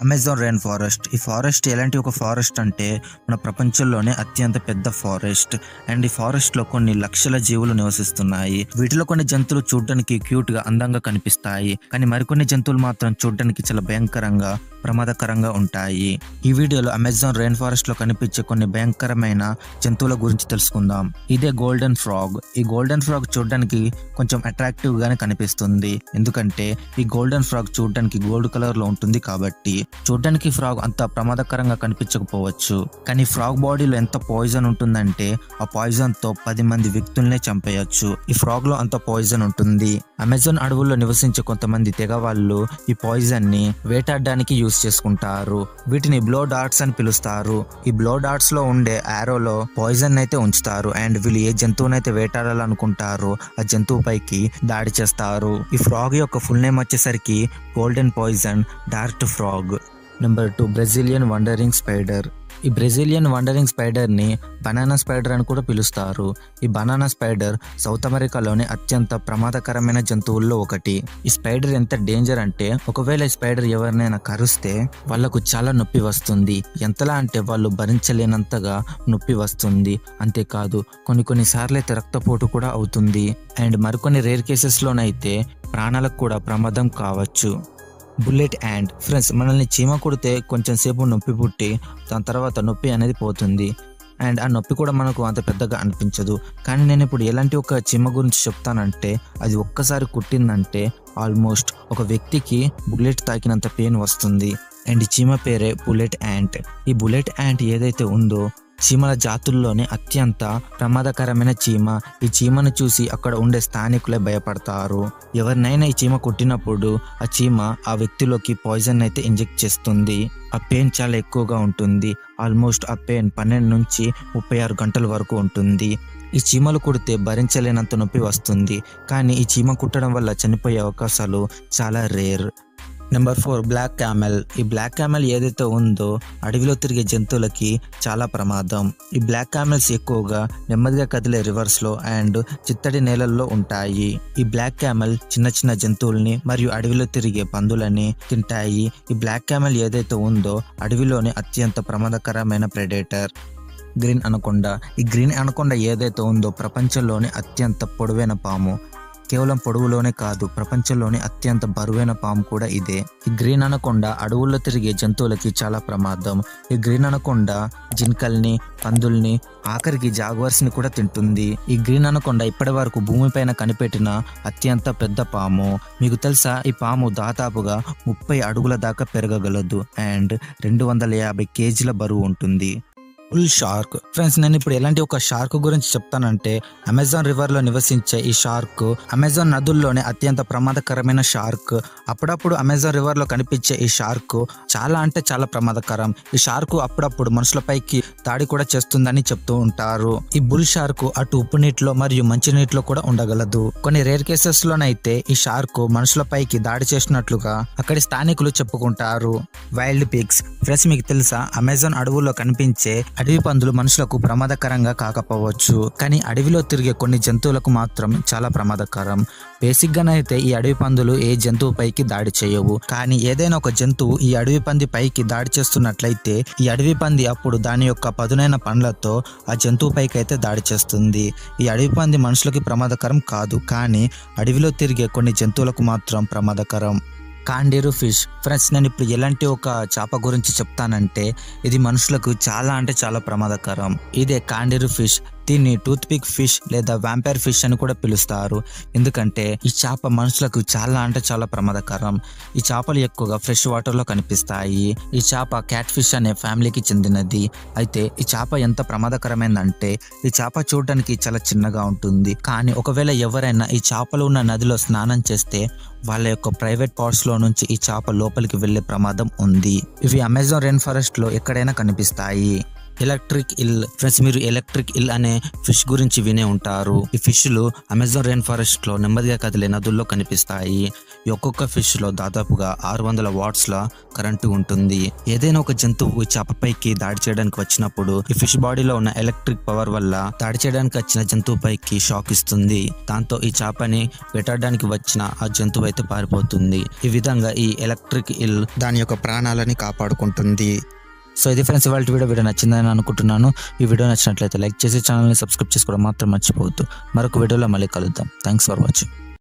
Amazon rain forest. ఈ forest ఎలాంటి ఒక ఫారెస్ట్ అంటే మన ప్రపంచంలోనే అత్యంత పెద్ద ఫారెస్ట్. అండ్ ఈ ఫారెస్ట్ లో కొన్ని లక్షల జీవులు నివసిస్తున్నాయి. వీటిలో కొన్ని జంతువులు చూడడానికి క్యూట్ గా అందంగా కనిపిస్తాయి, కానీ మరికొన్ని జంతువులు మాత్రం చూడడానికి చాలా భయంకరంగా ప్రమాదకరంగా ఉంటాయి. ఈ వీడియోలో అమెజాన్ రెయిన్ ఫారెస్ట్ లో కనిపించే కొన్ని భయంకరమైన జంతువుల గురించి తెలుసుకుందాం. ఇదే గోల్డెన్ ఫ్రాగ్. ఈ గోల్డెన్ ఫ్రాగ్ చూడడానికి కొంచెం అట్రాక్టివ్ గానే కనిపిస్తుంది, ఎందుకంటే ఈ గోల్డెన్ ఫ్రాగ్ చూడడానికి గోల్డ్ కలర్ లో ఉంటుంది కాబట్టి. చూడడానికి ఫ్రాగ్ అంత ప్రమాదకరంగా కనిపించకపోవచ్చు, కానీ ఫ్రాగ్ బాడీలో ఎంత పాయిజన్ ఉంటుందంటే ఆ పాయిజన్ తో 10 మంది వ్యక్తుల్నే చంపేయచ్చు. ఈ ఫ్రాగ్ లో అంత పాయిజన్ ఉంటుంది. అమెజాన్ అడవుల్లో నివసించే కొంతమంది తెగ వాళ్ళు ఈ పాయిజన్ ని వేటాడడానికి యూజ్ చేసుకుంటారు. వీటిని బ్లో డాట్స్ అని పిలుస్తారు. ఈ బ్లో డాట్స్ లో ఉండే ఆరోలో పాయిజన్ అయితే ఉంచుతారు అండ్ వీళ్ళు ఏ జంతువునైతే వేటాడాలనుకుంటారో ఆ జంతువు పైకి దాడి చేస్తారు. ఈ ఫ్రాగ్ యొక్క ఫుల్ నేమ్ వచ్చేసరికి golden poison dart frog. Number 2, Brazilian wondering spider. ఈ బ్రెజిలియన్ వండరింగ్ స్పైడర్ ని బనానా స్పైడర్ అని కూడా పిలుస్తారు. ఈ బనానా స్పైడర్ సౌత్ అమెరికాలోని అత్యంత ప్రమాదకరమైన జంతువుల్లో ఒకటి. ఈ స్పైడర్ ఎంత డేంజర్ అంటే ఒకవేళ ఈ స్పైడర్ ఎవరినైనా కరుస్తే వాళ్లకు చాలా నొప్పి వస్తుంది. ఎంతలా అంటే వాళ్ళు భరించలేనంతగా నొప్పి వస్తుంది. అంతేకాదు కొన్ని సార్లు అయితే రక్తపోటు కూడా అవుతుంది. అండ్ మరికొన్ని రేర్ కేసెస్ లోనైతే ప్రాణాలకు కూడా ప్రమాదం కావచ్చు. Bullet ant. ఫ్రెండ్స్, మనల్ని చీమ కుడితే కొంచెం సేపు నొప్పి పుట్టి దాని తర్వాత నొప్పి అనేది పోతుంది. అండ్ ఆ నొప్పి కూడా మనకు అంత పెద్దగా అనిపించదు. కానీ నేను ఇప్పుడు ఎలాంటి ఒక చీమ గురించి చెప్తానంటే అది ఒక్కసారి కుట్టిందంటే ఆల్మోస్ట్ ఒక వ్యక్తికి బుల్లెట్ తాకినంత పెయిన్ వస్తుంది. అండ్ ఈ చీమ పేరే బుల్లెట్ యాంట్. ఈ బుల్లెట్ యాంట్ ఏదైతే ఉందో చీమల జాతుల్లోనే అత్యంత ప్రమాదకరమైన చీమ. ఈ చీమను చూసి అక్కడ ఉండే స్థానికులే భయపడతారు. ఎవరినైనా ఈ చీమ కుట్టినప్పుడు ఆ చీమ ఆ వ్యక్తిలోకి పాయిజన్ అయితే ఇంజెక్ట్ చేస్తుంది. ఆ పెయిన్ చాలా ఎక్కువగా ఉంటుంది. ఆల్మోస్ట్ ఆ పెయిన్ 12 నుంచి 36 గంటల వరకు ఉంటుంది. ఈ చీమలు కుడితే భరించలేనంత నొప్పి వస్తుంది, కానీ ఈ చీమ కుట్టడం వల్ల చనిపోయే అవకాశాలు చాలా రేర్. Number 4, black camel. ఈ బ్లాక్ క్యామెల్ ఏదైతే ఉందో అడవిలో తిరిగే జంతువులకి చాలా ప్రమాదం. ఈ బ్లాక్ క్యామెల్స్ ఎక్కువగా నెమ్మదిగా కదిలే రివర్స్ లో అండ్ చిత్తడి నేలల్లో ఉంటాయి. ఈ బ్లాక్ క్యామెల్ చిన్న జంతువుల్ని మరియు అడవిలో తిరిగే పందులని తింటాయి. ఈ బ్లాక్ క్యామెల్ ఏదైతే ఉందో అడవిలోని అత్యంత ప్రమాదకరమైన ప్రెడేటర్. Green anaconda. ఈ గ్రీన్ అనకొండ ఏదైతే ఉందో ప్రపంచంలోని అత్యంత పొడవైన పాము. కేవలం పొడవులోనే కాదు, ప్రపంచంలోని అత్యంత బరువైన పాము కూడా ఇదే. ఈ గ్రీన్ అనకొండ అడవుల్లో తిరిగే జంతువులకి చాలా ప్రమాదం. ఈ గ్రీన్ అనకొండ జింకల్ని, పందుల్ని, ఆఖరికి జాగ్వర్స్ ని కూడా తింటుంది. ఈ గ్రీన్ అనకొండ ఇప్పటి వరకు భూమిపైన కనిపెట్టిన అత్యంత పెద్ద పాము. మీకు తెలుసా, ఈ పాము దాదాపుగా 30 అడుగుల దాకా పెరగగలదు అండ్ 250 కేజీల బరువు ఉంటుంది. Bull shark. ఫ్రెండ్స్, నేను ఇప్పుడు ఎలాంటి ఒక షార్క్ గురించి చెప్తానంటే అమెజాన్ రివర్ లో నివసించే ఈ షార్క్ అమెజాన్ నదుల్లోనే అత్యంత ప్రమాదకరమైన షార్క్. అప్పుడప్పుడు అమెజాన్ రివర్ లో కనిపించే ఈ షార్క్ చాలా అంటే చాలా ప్రమాదకరం. ఈ షార్క్ అప్పుడప్పుడు మనుషులపైకి దాడి కూడా చేస్తుందని చెప్తూ ఉంటారు. ఈ బుల్ షార్క్ అటు ఉప్పు నీటిలో మరియు మంచి నీటిలో కూడా ఉండగలదు. కొన్ని రేర్ కేసెస్ లోనైతే ఈ షార్క్ మనుషులపైకి దాడి చేసినట్లుగా అక్కడి స్థానికులు చెప్పుకుంటారు. Wild pigs. ఫ్రెండ్స్, మీకు తెలుసా, అమెజాన్ అడవుల్లో కనిపించే అడవి పందులు మనుషులకు ప్రమాదకరంగా కాకపోవచ్చు, కానీ అడవిలో తిరిగే కొన్ని జంతువులకు మాత్రం చాలా ప్రమాదకరం. బేసిక్ గానైతే ఈ అడవి పందులు ఏ జంతువు పైకి దాడి చేయవు, కానీ ఏదైనా ఒక జంతువు ఈ అడవి పంది పైకి దాడి చేస్తున్నట్లయితే ఈ అడవి పంది అప్పుడు దాని యొక్క పదునైన పండ్లతో ఆ జంతువు పైకి అయితే దాడి చేస్తుంది. ఈ అడవి పంది మనుషులకి ప్రమాదకరం కాదు, కానీ అడవిలో తిరిగే కొన్ని జంతువులకు మాత్రం ప్రమాదకరం. కాండీరు ఫిష్. ఫ్రెండ్స్, నేను ఇప్పుడు ఎలాంటి ఒక చేప గురించి చెప్తానంటే ఇది మనుషులకు చాలా అంటే చాలా ప్రమాదకరం. ఇదే కాండీరు ఫిష్. దీన్ని టూత్ పిక్ ఫిష్ లేదా వ్యాంపైర్ ఫిష్ అని కూడా పిలుస్తారు, ఎందుకంటే ఈ చేప మనుషులకు చాలా అంటే చాలా ప్రమాదకరం. ఈ చేపలు ఎక్కువగా ఫ్రెష్ వాటర్ లో కనిపిస్తాయి. ఈ చేప క్యాట్ ఫిష్ అనే ఫ్యామిలీకి చెందినది. అయితే ఈ చేప ఎంత ప్రమాదకరమైందంటే ఈ చేప చూడడానికి చాలా చిన్నగా ఉంటుంది, కానీ ఒకవేళ ఎవరైనా ఈ చేపలు ఉన్న నదిలో స్నానం చేస్తే వాళ్ళ యొక్క ప్రైవేట్ పార్ట్స్ లో నుంచి ఈ చేప లోపలికి వెళ్లే ప్రమాదం ఉంది. ఇవి అమెజాన్ రెయిన్ ఫారెస్ట్ లో ఎక్కడైనా కనిపిస్తాయి. ఎలక్ట్రిక్ ఇల్. ఫ్రెండ్స్, మీరు ఎలక్ట్రిక్ ఇల్ అనే ఫిష్ గురించి వినే ఉంటారు. ఈ ఫిష్లు అమెజాన్ రెయిన్ ఫారెస్ట్ లో నెమ్మదిగా కదిలే నదుల్లో కనిపిస్తాయి. ఈ ఒక్కొక్క ఫిష్ లో దాదాపుగా 600 వాట్స్ల కరెంటు ఉంటుంది. ఏదైనా ఒక జంతువు చేపపైకి దాడి చేయడానికి వచ్చినప్పుడు ఈ ఫిష్ బాడీలో ఉన్న ఎలక్ట్రిక్ పవర్ వల్ల దాడి చేయడానికి వచ్చిన జంతువు పైకి షాక్ ఇస్తుంది. దాంతో ఈ చేపని వేటాడడానికి వచ్చిన ఆ జంతువు అయితే పారిపోతుంది. ఈ విధంగా ఈ ఎలక్ట్రిక్ ఇల్ దాని యొక్క ప్రాణాలని కాపాడుకుంటుంది. సో ఇది ఫ్రెండ్స్ ఇవాళ వీడియో నచ్చిందని అనుకుంటున్నాను. ఈ వీడియో నచ్చినట్లయితే లైక్ చేసి ఛానల్ని సబ్స్క్రైబ్ చేసుకోవడం మాత్రం మర్చిపోవద్దు. మరొక వీడియోలో మళ్ళీ కలుద్దాం. Thanks for watching.